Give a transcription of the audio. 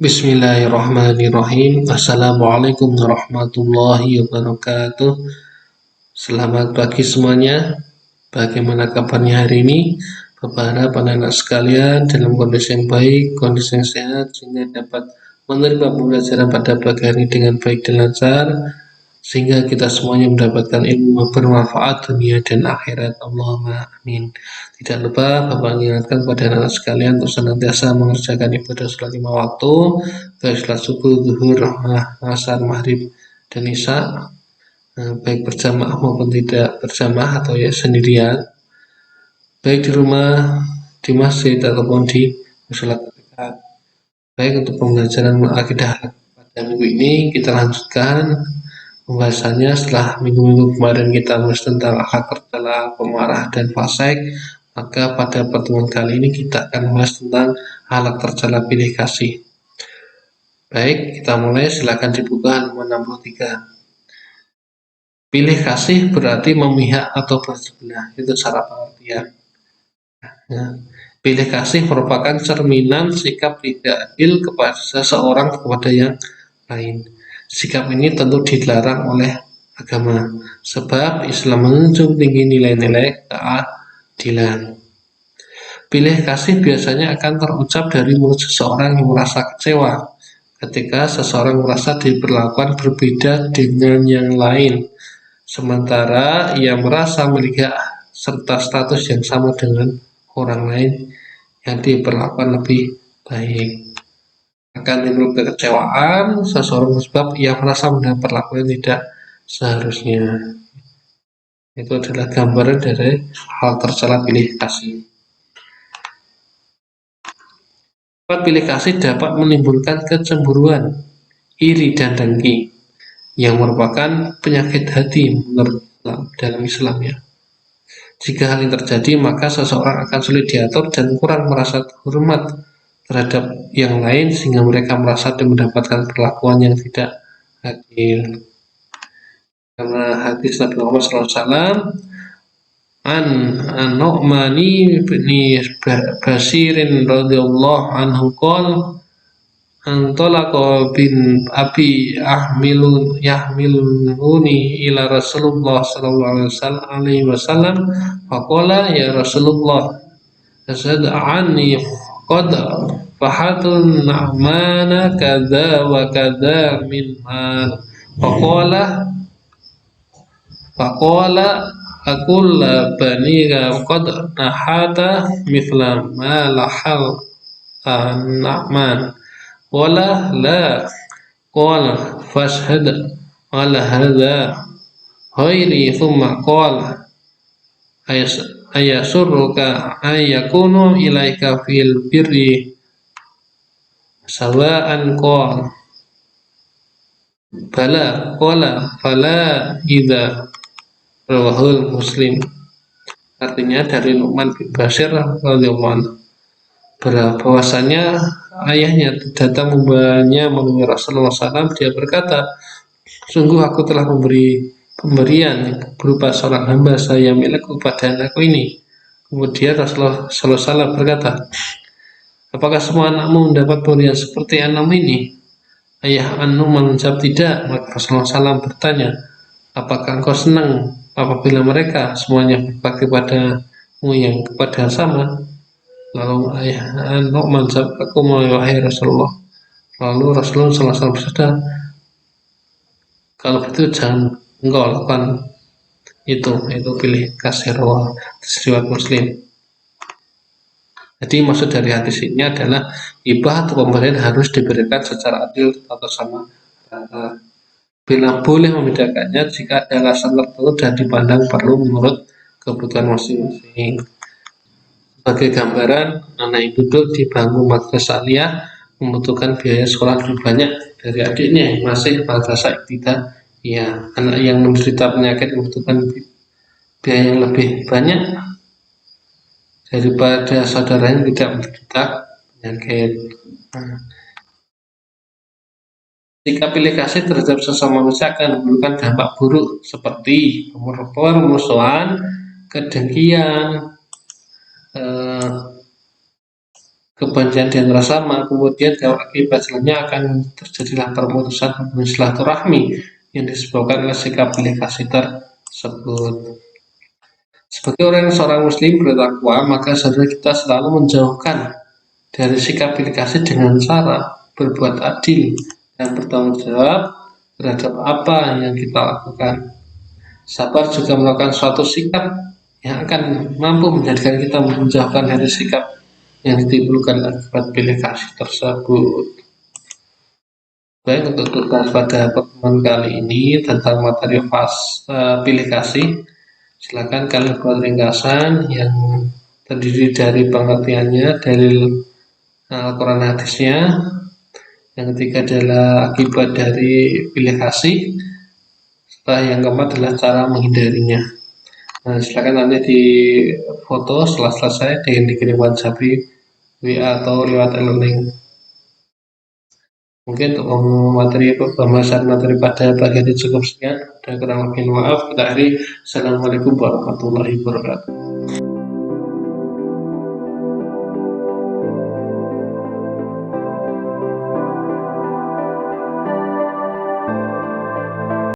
Bismillahirrahmanirrahim. Assalamualaikum warahmatullahi wabarakatuh. Selamat pagi semuanya. Bagaimana kabarnya hari ini? Berharap anak-anak sekalian dalam kondisi yang baik, kondisi yang sehat, sehingga dapat menerima pembelajaran pada pagi hari dengan baik dan lancar, sehingga kita semuanya mendapatkan ilmu bermanfaat dunia dan akhirat. Allahumma amin. Tidak lupa Bapak mengingatkan kepada anak-anak sekalian untuk senantiasa mengerjakan ibadah sholat 5 waktu, baik sholat subuh, zuhur, asar, maghrib, dan isya, baik berjamaah maupun tidak berjamaah atau ya sendirian, baik di rumah, di masjid ataupun di musola terdekat. Baik, untuk pembelajaran akidah pada minggu ini kita lanjutkan pembahasannya. Setelah minggu-minggu kemarin kita bahas tentang akhlak tercela, pemarah, dan fasik, maka pada pertemuan kali ini kita akan membahas tentang akhlak tercela pilih kasih. Baik, kita mulai. Silakan dibuka halaman 63. Pilih kasih berarti memihak atau bersebelah. Itu cara pengertian. Ya. Pilih kasih merupakan cerminan sikap tidak adil kepada seseorang kepada yang lain. Sikap ini tentu dilarang oleh agama, sebab Islam menjunjung tinggi nilai-nilai keadilan. Pilih kasih biasanya akan terucap dari mulut seseorang yang merasa kecewa ketika seseorang merasa diperlakukan berbeda dengan yang lain, sementara ia merasa memiliki serta status yang sama dengan orang lain yang diperlakukan lebih baik. Akan timbul kekecewaan seseorang sebab ia merasa mendapat perlakuan tidak seharusnya. Itu adalah gambaran dari hal tercela pilih kasih. Pilih kasih dapat menimbulkan kecemburuan, iri, dan dengki, yang merupakan penyakit hati menurut dalam Islamnya. Jika hal ini terjadi, maka seseorang akan sulit diatur dan kurang merasa hormat terhadap yang lain, sehingga mereka merasa mendapatkan perlakuan yang tidak adil. Karena hadis Nabi Muhammad SAW, an Nu'mani bin Bashirin radhiyallahu anhu qala antolaqa bin abi yahmiluni ila Rasulullah sallallahu alaihi wasallam faqala ya Rasulullah tasad anni qad fahatun na'mana kadza wa kadza min mal faqala aqul baniga qad nahata mithla ma lahal na'man wala la qala fashhad ala hadha ghairi thumma qala ayasurruka ayakunu ilaika fil birri sawa'an qala bala qala fala idza rawahul Muslim. Artinya dari Nu'man bin Bashir radhiyallahu anhu, bahwasanya ayahnya datang membawanya menemui Rasulullah SAW. Dia berkata, sungguh aku telah memberi pemberian berupa seorang hamba saya milik kepada anakku ini. Kemudian Rasulullah SAW berkata, apakah semua anakmu mendapat pemberian seperti anakmu ini? Ayah An-Nu'man menjawab tidak. Maka Rasulullah SAW bertanya, apakah engkau senang apabila mereka semuanya berbakti padamu yang kepada sama? Lalu ayah Nu'man menjawab, aku mau wahai Rasulullah. Lalu Rasulullah SAW bersabda, kalau begitu jangan engkau lakukan itu pilih kasih. Riwayat Muslim. Jadi maksud dari hadis ini adalah hibah atau pemberian harus diberikan secara adil atau sama rata. Bila boleh membedakannya jika ada alasan tertentu dan dipandang perlu menurut kebutuhan masing-masing. Sebagai gambaran, anak yang duduk di bangku madrasah aliyah membutuhkan biaya sekolah lebih banyak dari adiknya yang masih madrasah ibtidaiyah. Ya, anak yang menderita penyakit membutuhkan biaya yang lebih banyak daripada saudara yang tidak menderita penyakit. Jika pilih kasih terhadap sesama manusia akan menimbulkan dampak buruk seperti permusuhan, kedengkian, kebencian di antara sama, kemudian kalau akibat selanjutnya akan terjadilah permutusan silaturahmi yang disebabkan oleh sikap pilih kasih tersebut. Sebagai orang yang seorang muslim bertakwa, maka seharusnya kita selalu menjauhkan dari sikap pilih kasih dengan cara berbuat adil dan bertanggung jawab terhadap apa yang kita lakukan. Sabar juga melakukan suatu sikap yang akan mampu menjadikan kita menjauhkan dari sikap yang ditimbulkan akibat pilih kasih tersebut. Baik, untuk tugas pada pertemuan kali ini tentang materi pilih kasih, silakan kalian buat ringkasan yang terdiri dari pengertiannya, dalil Al-Quran hadisnya. Yang ketiga adalah akibat dari pilih kasih. Setelah yang keempat adalah cara menghindarinya. Nah, silakan nanti di foto setelah selesai dengan dikirim WhatsApp WA atau lewat e-learning. Mungkin untuk materi pembahasan materi pada pagi ini cukup sekian dan kurang lebih maaf. Kita akhiri. Assalamualaikum warahmatullahi wabarakatuh.